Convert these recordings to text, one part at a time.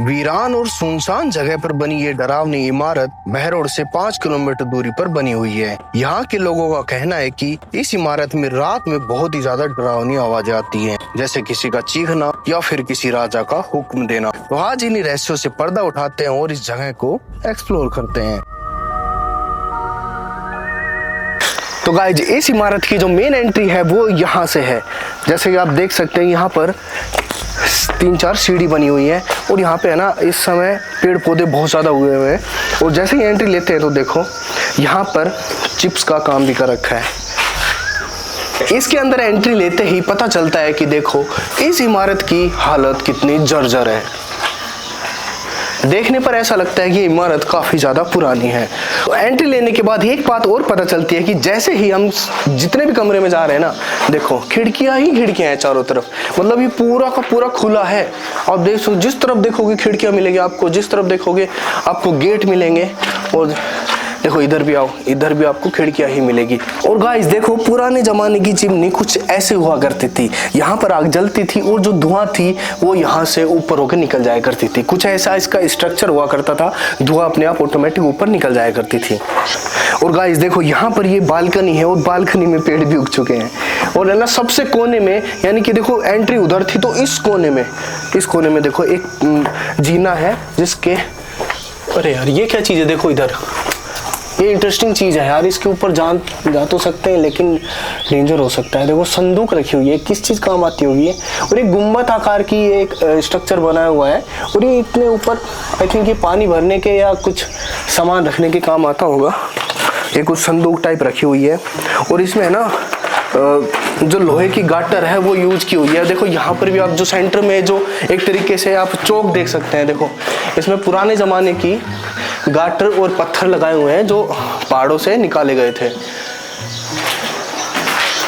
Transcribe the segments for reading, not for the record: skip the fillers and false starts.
वीरान और सुनसान जगह पर बनी ये डरावनी इमारत बहरोड से 5 किलोमीटर दूरी पर बनी हुई है। यहाँ के लोगों का कहना है कि इस इमारत में रात में बहुत ही ज्यादा डरावनी आवाजें आती हैं, जैसे किसी का चीखना या फिर किसी राजा का हुक्म देना। तो आज इन्हीं रहस्यों से पर्दा उठाते हैं और इस जगह को एक्सप्लोर करते हैं। तो गाइज, इस इमारत की जो मेन एंट्री है वो यहाँ से है। जैसे कि आप देख सकते हैं, यहाँ पर 3-4 सीढ़ी बनी हुई है और यहाँ पे है ना, इस समय पेड़ पौधे बहुत ज़्यादा हुए हुए हैं। और जैसे ही एंट्री लेते हैं तो देखो, यहाँ पर चिप्स का काम भी कर रखा है। इसके अंदर एंट्री लेते ही पता चलता है कि देखो इस इमारत की हालत कितनी जर्जर है। देखने पर ऐसा लगता है कि इमारत काफ़ी ज़्यादा पुरानी है। तो एंट्री लेने के बाद एक बात और पता चलती है कि जैसे ही हम जितने भी कमरे में जा रहे हैं ना, देखो खिड़कियां ही खिड़कियां हैं चारों तरफ। मतलब ये पूरा का पूरा खुला है। आप देख सकते, जिस तरफ देखोगे खिड़कियां मिलेगी आपको, जिस तरफ देखोगे आपको गेट मिलेंगे। और देखो इधर भी आओ, इधर भी आपको खिड़कियां ही मिलेगी। और गाइस देखो, पुराने जमाने की चिमनी कुछ ऐसे हुआ करती थी। यहाँ पर आग जलती थी और जो धुआं थी वो यहाँ से ऊपर होकर निकल जाया करती थी। कुछ ऐसा इसका स्ट्रक्चर हुआ करता था, धुआं अपने आप ऑटोमेटिक ऊपर निकल जाया करती थी। और गाइस देखो, यहाँ पर ये बालकनी है और बालकनी में पेड़ भी उग चुके हैं। और है ना, सबसे कोने में, यानी कि देखो एंट्री उधर थी तो इस कोने में देखो एक जीना है जिसके, अरे यार ये क्या चीज़ है, देखो इधर, ये इंटरेस्टिंग चीज़ है यार। इसके ऊपर जा तो सकते हैं लेकिन डेंजर हो सकता है। देखो संदूक रखी हुई है, किस चीज़ काम आती होगी। और एक गुम्बद आकार की एक स्ट्रक्चर बनाया हुआ है और ये इतने ऊपर, आई थिंक ये पानी भरने के या कुछ सामान रखने के काम आता होगा। ये कुछ संदूक टाइप रखी हुई है और इसमें है ना जो लोहे की गाटर है वो यूज की हुई है। देखो यहाँ पर भी आप जो सेंटर में जो एक तरीके से आप चौक देख सकते हैं। देखो इसमें पुराने ज़माने की गाटर और पत्थर लगाए हुए हैं जो पहाड़ों से निकाले गए थे।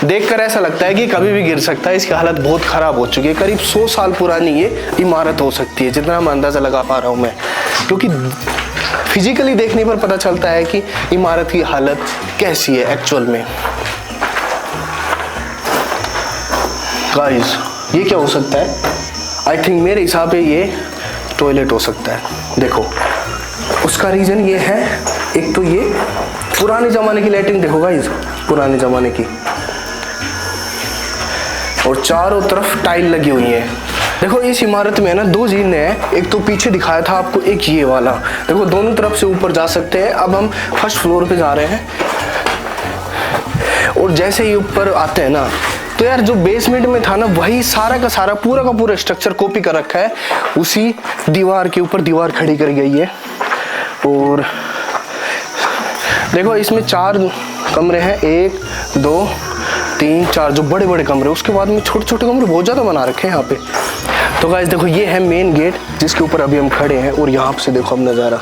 देखकर ऐसा लगता है कि कभी भी गिर सकता है। इसकी हालत बहुत ख़राब हो चुकी है। करीब 100 साल पुरानी ये इमारत हो सकती है, जितना मैं अंदाज़ा लगा पा रहा हूँ मैं, क्योंकि फिजिकली देखने पर पता चलता है कि इमारत की हालत कैसी है एक्चुअल में। गाइस ये क्या हो सकता है? आई थिंक मेरे हिसाब से ये टॉयलेट हो सकता है। देखो उसका रीज़न ये है, एक तो ये पुराने ज़माने की लाइटिंग देखो गाइस, पुराने ज़माने की, और चारों तरफ टाइल लगी हुई है। देखो इस इमारत में ना 2 जीने हैं, एक तो पीछे दिखाया था आपको, एक ये वाला। देखो दोनों तरफ से ऊपर जा सकते हैं। अब हम फर्स्ट फ्लोर पे जा रहे हैं और जैसे ही ऊपर आते हैं ना, तो यार जो बेसमेंट में था ना, वही सारा का सारा पूरा का पूरा स्ट्रक्चर कॉपी कर रखा है। उसी दीवार के ऊपर दीवार खड़ी कर गई है। और देखो इसमें 4 कमरे हैं, 1 2 3 4 जो बड़े बड़े कमरे, उसके बाद में छोटे छोटे कमरे बहुत ज़्यादा बना रखे हैं यहाँ पे। तो गाइस देखो, ये है मेन गेट जिसके ऊपर अभी हम खड़े हैं। और यहाँ से देखो अब नज़ारा,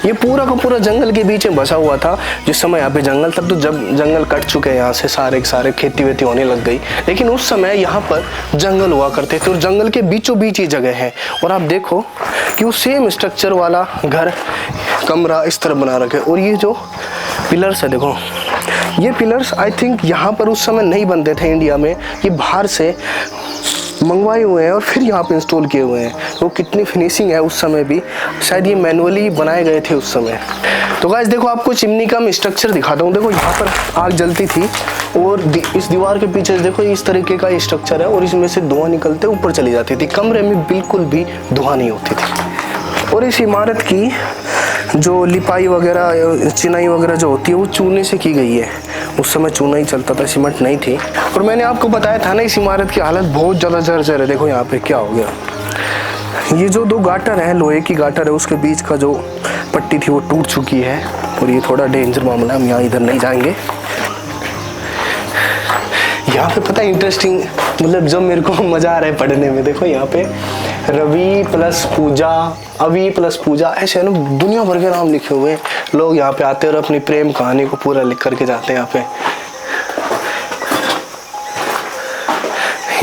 ये पूरा का पूरा जंगल के बीच में बसा हुआ था। जिस समय यहाँ पे जंगल था, तो जब जंगल कट चुके हैं यहाँ से सारे के सारे, खेती वेती होने लग गई, लेकिन उस समय यहाँ पर जंगल हुआ करते थे और जंगल के बीचों बीच ये जगह है। और आप देखो कि वो सेम स्ट्रक्चर वाला घर, कमरा इस तरह बना रखे। और ये जो पिलर्स है, देखो ये पिलर्स आई थिंक यहाँ पर उस समय नहीं बनते थे इंडिया में, ये बाहर से मंगवाए हुए हैं और फिर यहाँ पे इंस्टॉल किए हुए हैं। वो कितनी फिनिशिंग है, उस समय भी शायद ये मैनुअली बनाए गए थे उस समय। तो गाइस देखो, आपको चिमनी का मैं स्ट्रक्चर दिखाता हूँ। देखो यहाँ पर आग जलती थी और इस दीवार के पीछे देखो इस तरीके का स्ट्रक्चर है और इसमें से धुआं निकलते ऊपर चली जाती थी। कमरे में बिल्कुल भी धुआं नहीं होती थी। और इस इमारत की जो लिपाई वगैरह, चिनाई वगैरह जो होती है, वो चूने से की गई है। उस समय चूना ही चलता था, सीमेंट नहीं थी। और मैंने आपको बताया था ना, इस इमारत की हालत बहुत ज़्यादा जर्जर है। देखो यहाँ पे क्या हो गया, ये जो 2 गाटर है, लोहे की गाटर है, उसके बीच का जो पट्टी थी वो टूट चुकी है। और ये थोड़ा डेंजर मामला है, हम यहाँ इधर नहीं जाएंगे। यहाँ पे पता है इंटरेस्टिंग, मतलब जब मेरे को मज़ा आ रहा है पढ़ने में, देखो यहाँ पे रवि प्लस पूजा, अवि प्लस पूजा, ऐसे है ना दुनिया भर के नाम लिखे हुए हैं। लोग यहाँ पे आते हैं और अपनी प्रेम कहानी को पूरा लिख करके जाते हैं यहाँ पे।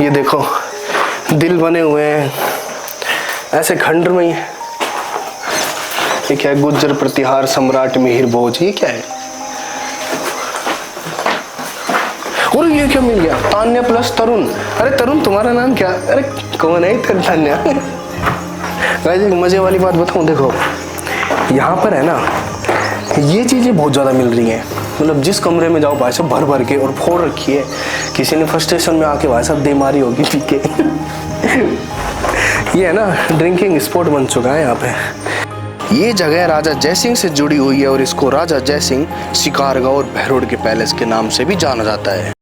ये देखो दिल बने हुए हैं ऐसे खंड में ही। ये क्या है? गुज्जर प्रतिहार सम्राट मिहिर भोज, ये क्या है? और ये क्या मिल गया? तान्या प्लस तरुण। अरे तरुण तुम्हारा नाम क्या? अरे कौन है तान्या? गाइस एक मजे वाली बात बताऊं, देखो यहाँ पर है ना ये चीजें बहुत ज्यादा मिल रही हैं। मतलब जिस कमरे में जाओ भाई साहब भर भर के और फोड़ रखी है, किसी ने फ्रस्ट्रेशन में आके भाई साहब दे मारी होगी पी के। ये है ना ड्रिंकिंग स्पॉट बन चुका है यहाँ पे। ये जगह राजा जयसिंह से जुड़ी हुई है और इसको राजा जयसिंह शिकारगांव और बहरोड के पैलेस के नाम से भी जाना जाता है।